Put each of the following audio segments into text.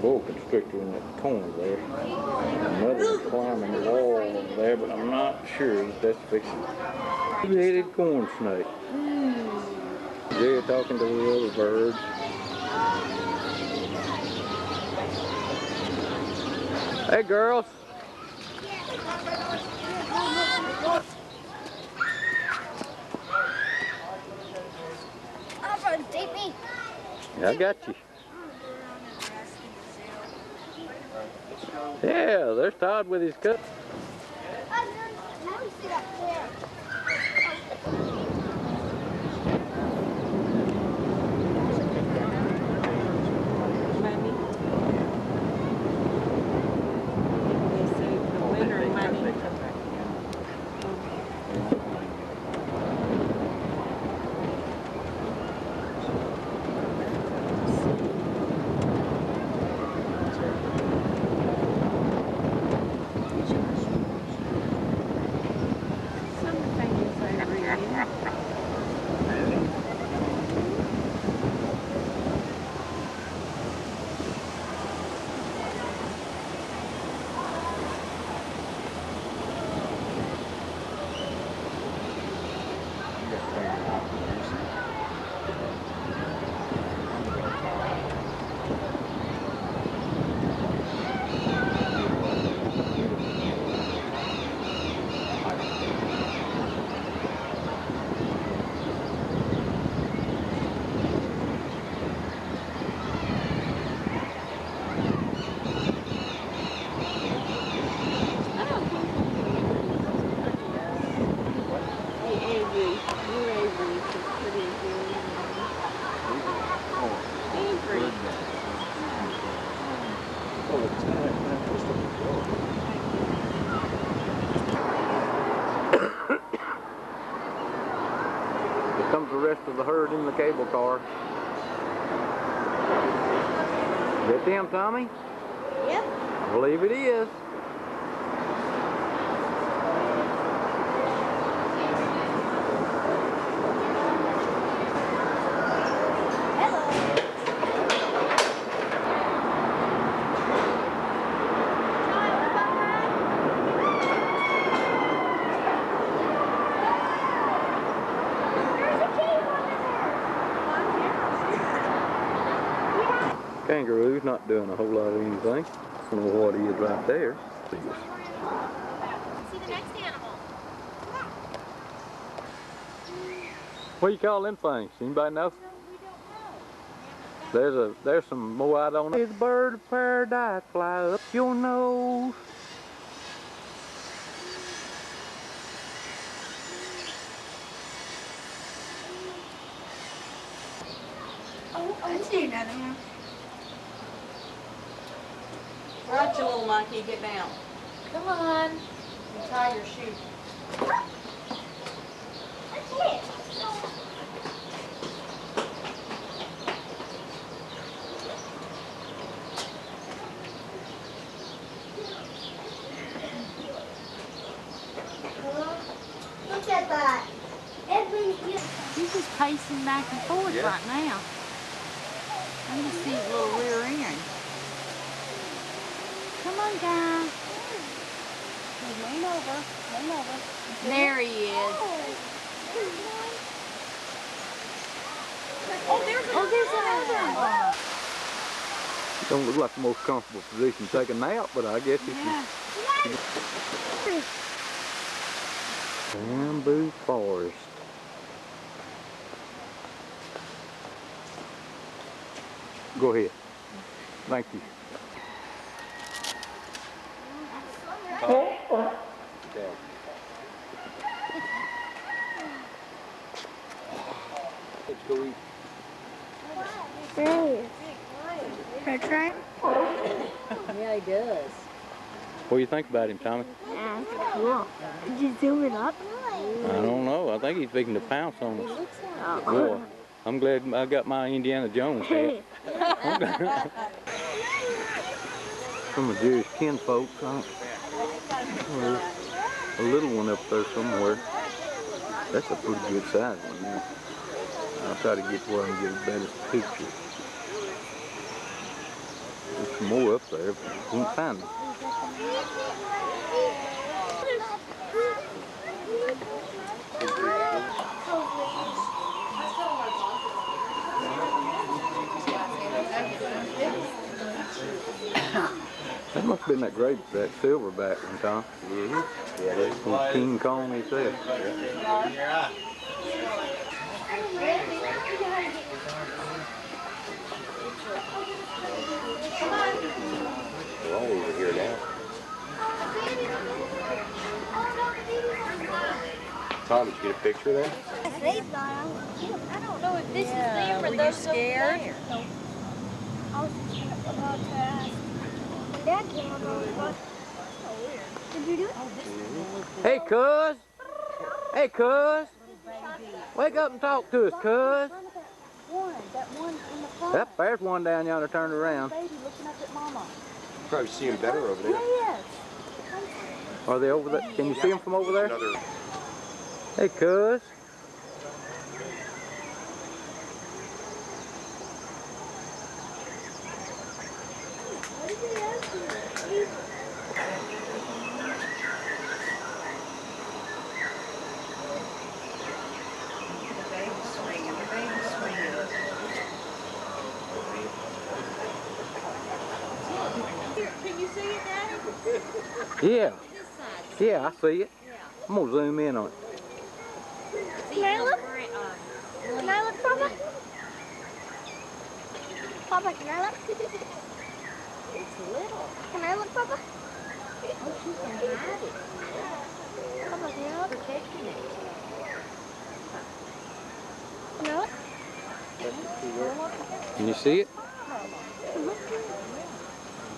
Boa constrictor in that corner there. Another climbing the wall over there, but I'm not sure that that's fixing. Two-headed corn snake. They're talking to the other birds. Hey girls. Yeah, I got you. Yeah, there's Todd with his cup. Here comes the rest of the herd in the cable car. Is that them, Tommy? Yep. I believe it is. Kangaroo's not doing a whole lot of anything. I don't know what he is right there. See the next animal. What do you call them things? Anybody know? No, we don't know. There's some more I don't know. It's a bird of paradise, fly up your nose. Oh, I see another one. Right, you little monkey, get down. Come on. And tie your shoe. That's it. Look at that. He's just pacing back and forth right now. I just see his little rear end. Come on, guys. Lean over. Lean over. There he is. Oh, there's another one. Don't look like the most comfortable position to take a nap, but I guess it's bamboo forest. Go ahead. Thank you. Let's go eat. Right? Yeah, he does. What do you think about him, Tommy? Cool. Did you zoom it up? I don't know. I think he's fixing to pounce on us. Boy, I'm glad I got my Indiana Jones hat. Some of Jerry's kinfolk. There's a little one up there somewhere. That's a pretty good size one now. I'll try to get where I can get a better picture. This some more up there, but can't find them. That must have been that silverback one, Tom. Mm-hmm. Yeah, it is. King Kong himself. They're all over here now. Tom, did you get a picture of that? I don't know if this is them or those scared. No. I was just about to ask. When Dad came over, I was about to... Did you do it? Hey, cuz! Hey, cuz! Wake up and talk to us, cuz! That one in the front. Yep, there's one down yonder turned around. Baby looking up at Mama. Probably see him better over there. Yes. Are they over there? Can you see them from over there? Another. Hey, cuz! Can you see it, Daddy? Yeah, This side. yeah, I see it. I'm gonna zoom in on it. See, Can I look? Can I look, Papa? Papa, can I look? It's little. Can I look, Papa? Oh, she can hide it. Papa, can I look? Protecting it. Can I look? Can you see it?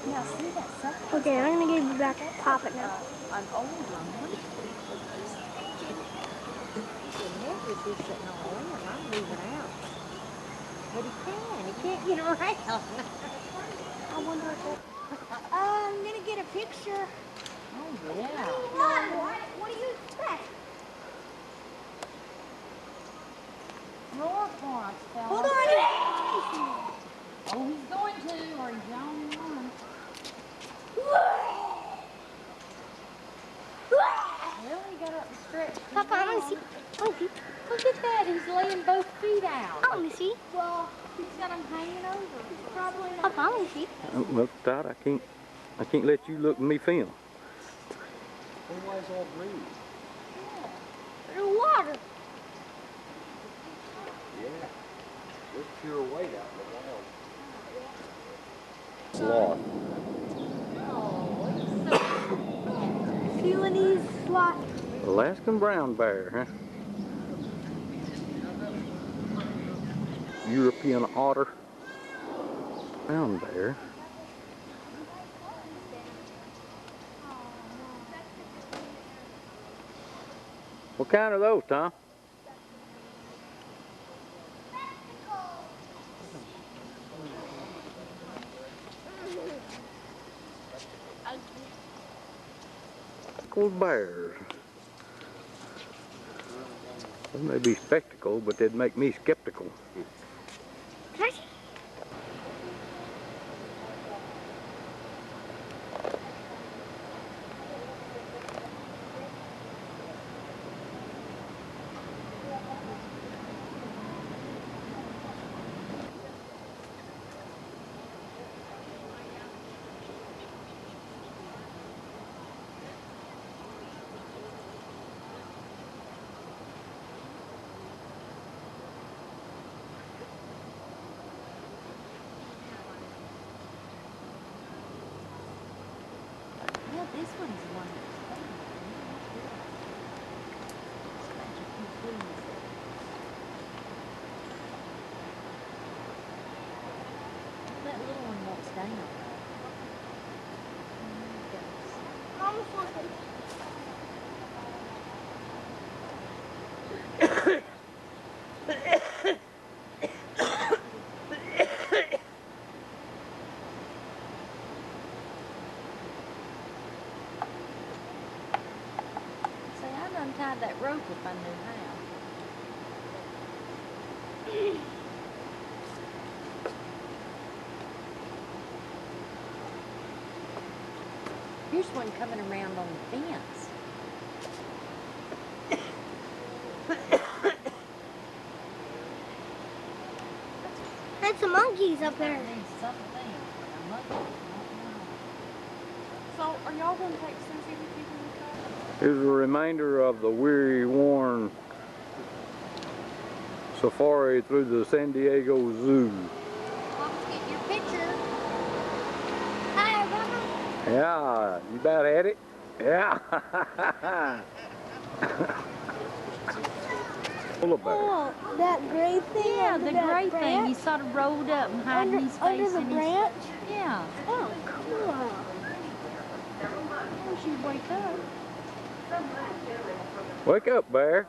Now, see that sucker? Okay, I'm gonna give you back Papa now. An old one. The neck would be sitting on a limb. I'm moving out. But he can't get around. I wonder if that... I'm gonna get a picture. Oh, yeah. What do you expect? Roar for us, fella. Hold on. Oh, he's going to, or he's the only one. Well, he got up and stretched. Papa, I want to see. Look at that. He's laying both feet out. I want to see. Well, he's got them hanging over. He's probably not. Papa, I want to see. Well, Todd, I can't let you look at me film. Well, why is all green? There's water. Yeah. There's pure white out in the wild. Sloth. Feeling these sloth. Alaskan brown bear, huh? European otter. Brown bear. What kind are those, Tom? Spectacled bears. They may be spectacled, but they'd make me skeptical. Can I see? Yeah, this one's the one that's that little one won't stay on. Mama's looking. See, I'd untie that rope if I knew how. Here's one coming around on the fence. That's some monkeys up there. So, are y'all going to take Susie with you when we come? Here's a reminder of the weary, worn safari through the SanDiego Zoo. Let's get your picture. Hi, Mama. Yeah, you about had it? Yeah. Full of bear. Oh, that gray thing. Yeah, under the that gray thing. branch? He sort of rolled up and hiding his face Under the in his... branch? Yeah. Oh, cool. I wish you'd wake up. Wake up, bear.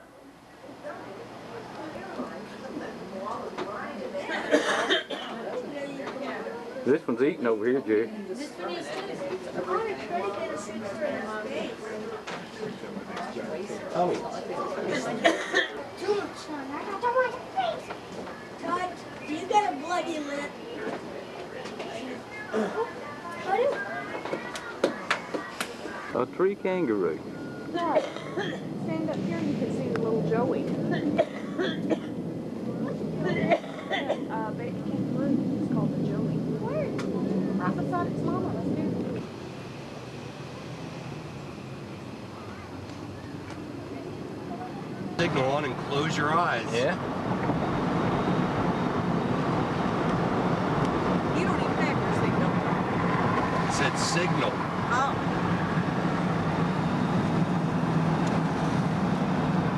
This one's eating over here, Jerry. This one is too. Tommy. Too much sun. I got too much face. Todd, do you got a bloody lip? A tree kangaroo. Dad, stand up here and you can see the little Joey. Baby kangaroo is called the Joey. Where? Right beside its mama. Let's do it. Signal on and close your eyes. Yeah. You don't even have your signal. It said signal. Oh.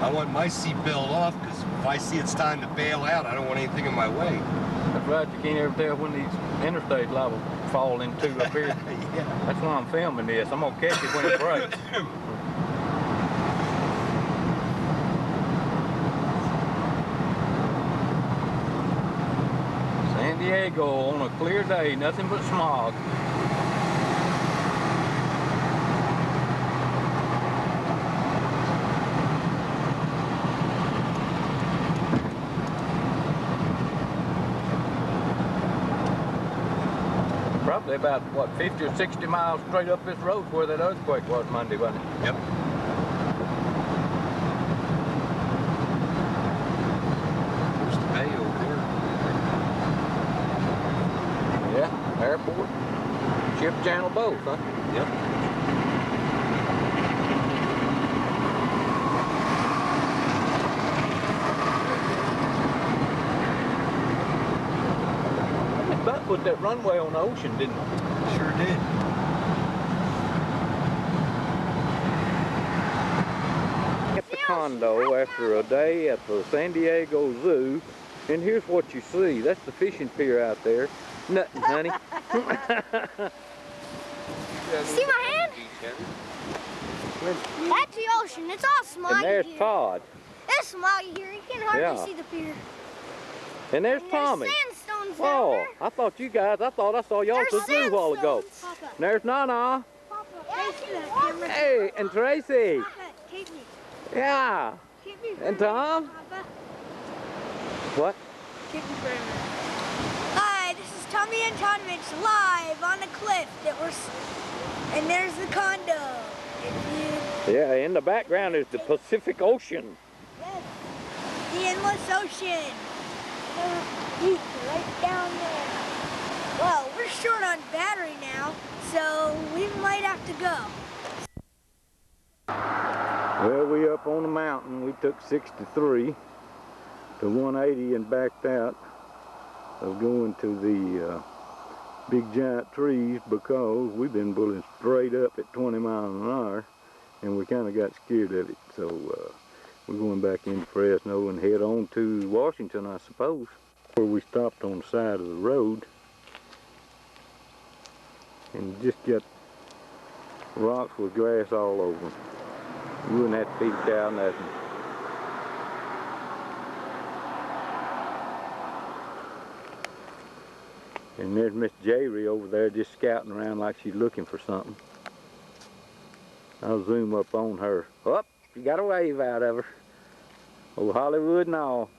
I want my seatbelt off because if I see it's time to bail out, I don't want anything in my way. That's right, you can't ever tell when these interstates liable to fall into up here. Yeah. That's why I'm filming this. I'm gonna catch it when it breaks. SanDiego on a clear day, nothing but smog. Probably about, what, 50 or 60 miles straight up this road where that earthquake was Monday, wasn't it? Yep. There's the bay over there. Yeah, airport, ship channel both, huh? Yep. About put that runway on the ocean, didn't it? Sure did. At the condo after a day at the SanDiego Zoo, and here's what you see. That's the fishing pier out there. Nothing, honey. See my hand? That's the ocean. It's all smoggy And there's here. Todd. It's smoggy here. You can hardly Yeah. see the pier. And there's And Tommy. There's sandstones down Oh, there. I thought I saw y'all at the There's zoo a while ago. sandstones. Papa. And there's Nana. Papa, face that camera. Hey, and Tracy. Papa, keep me. Yeah. Keep me for And a minute, Tom? Papa. What? Keep me for a minute. Hi, this is Tommy and Tonovich live on a cliff that and there's the condo. Yeah, in the background is the Pacific Ocean. Yes, the endless ocean. Deep right down there. Well, we're short on battery now, so we might have to go. Well, we up on the mountain. We took 63 to 180 and backed out of going to the big giant trees because we've been pulling straight up at 20 miles an hour and we kind of got scared of it. So we're going back into Fresno and head on to Washington, I suppose, where we stopped on the side of the road and just got rocks with grass all over them. You wouldn't have to feed a cow nothing. And there's Miss Jerry over there just scouting around like she's looking for something. I'll zoom up on her. Oh, you got a wave out of her. Old Hollywood and all.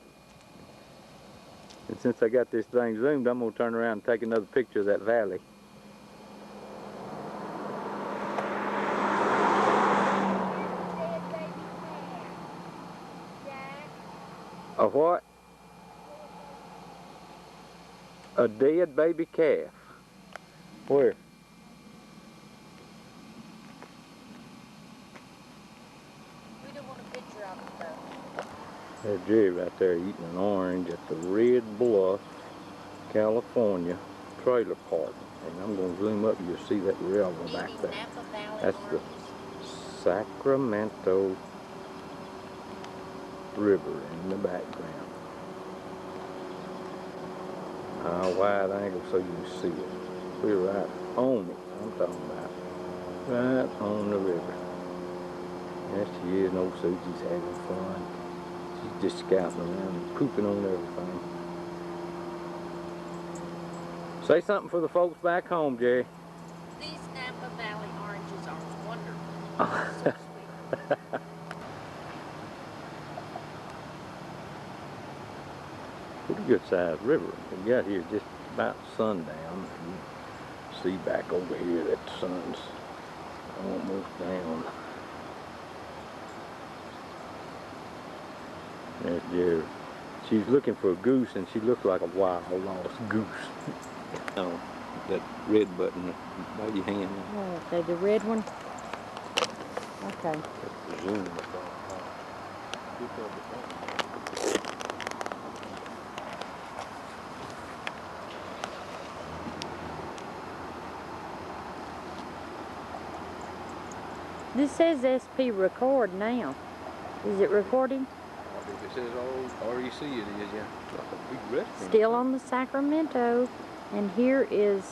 And since I got this thing zoomed, I'm going to turn around and take another picture of that valley. A what? A dead baby calf. Where? We don't want a picture of it though. There's Jerry right there eating an orange at the Red Bluff, California trailer park. And I'm going to zoom up and you'll see that river back there. Napa Valley That's the Sacramento River in the background. Wide angle so you can see it. We're right on it, I'm talking about. Right on the river. Yes, she is, and old Susie's having fun. She's just scouting around and pooping on everything. Say something for the folks back home, Jerry. These Napa Valley oranges are wonderful. So sweet. Pretty good sized river. We got here just about sundown. You see back over here that the sun's almost down. There's Jerry. She's looking for a goose and she looked like a wild lost goose. Oh, that red button by your hand. Oh, okay, the red one. Okay. That's the zoom. This says SP record now. Is it recording? If it says REC, it is, yeah. Like a big restaurant. Still on the Sacramento. And here is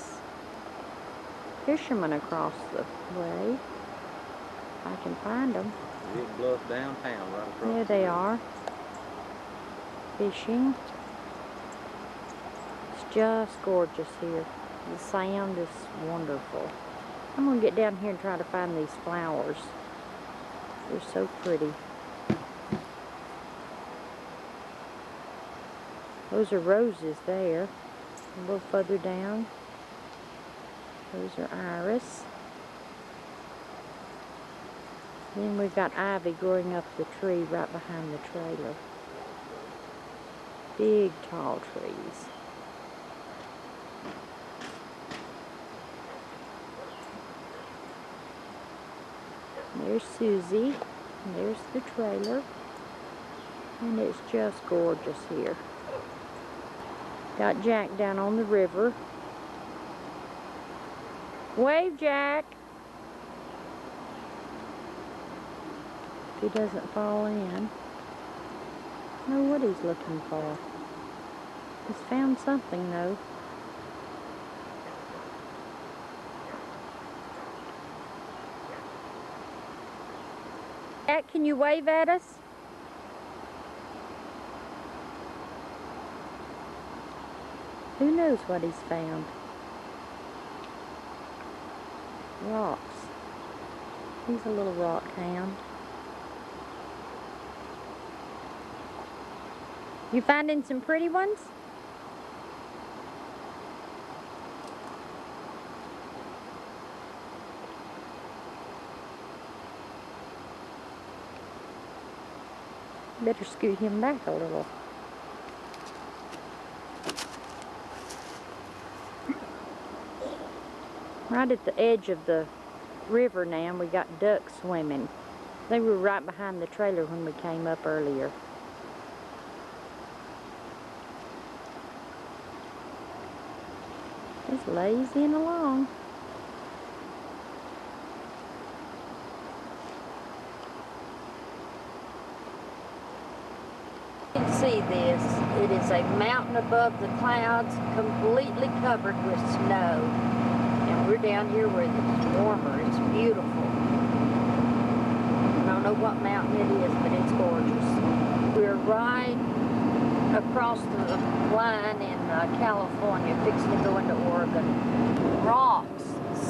fishermen across the way. I can find them. Red Bluff downtown, right across. There they are. Fishing. It's just gorgeous here. The sound is wonderful. I'm going to get down here and try to find these flowers. They're so pretty. Those are roses there. A little further down. Those are iris. Then we've got ivy growing up the tree right behind the trailer. Big tall trees. There's Susie, and there's the trailer, and it's just gorgeous here. Got Jack down on the river. Wave, Jack! If he doesn't fall in. I don't know what he's looking for. He's found something though. Jack, can you wave at us? Who knows what he's found? Rocks. He's a little rock hound. You finding some pretty ones? Better scoot him back a little. Right at the edge of the river now, we got ducks swimming. They were right behind the trailer when we came up earlier. Just lazing along. You can see this. It is a mountain above the clouds, completely covered with snow. And we're down here where it's warmer. It's beautiful. I don't know what mountain it is, but it's gorgeous. We're right across the line in California, fixing to go into Oregon. Rocks,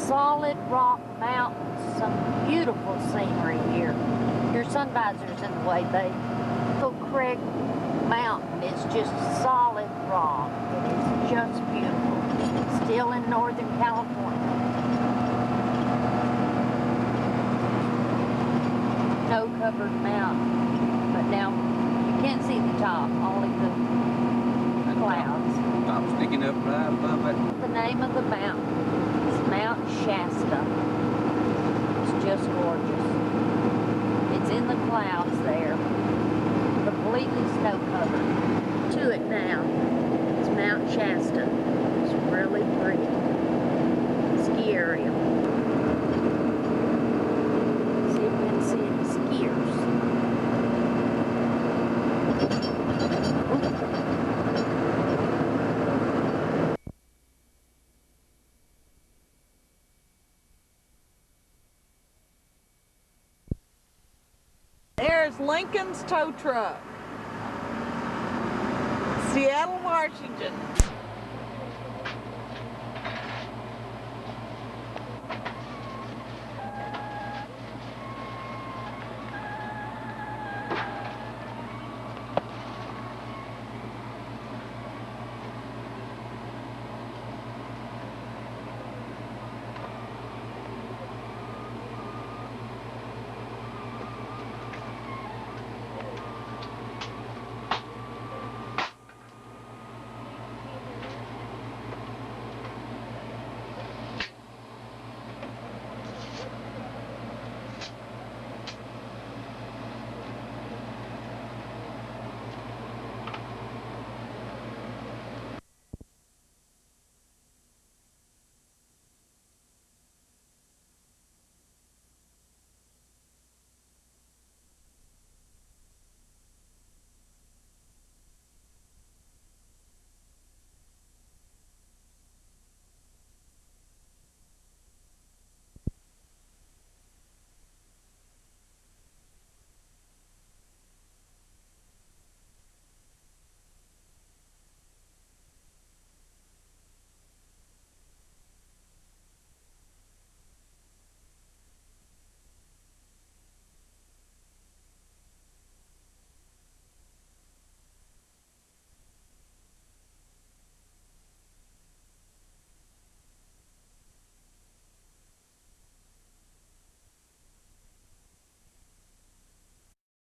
solid rock mountains, some beautiful scenery here. Your sun visor's in the way, babe. Little Craig Mountain is just solid rock. It is just beautiful. Still in Northern California. Snow-covered mountain, but now you Can't see the top, only the clouds. Top sticking up right above it. The name of the mountain is Mount Shasta. It's just gorgeous. It's in the clouds there, completely snow covered. To it now. It's Mount Shasta. It's really pretty. Ski area. See if we can see any skiers. There's Lincoln's tow truck. Seattle, Washington.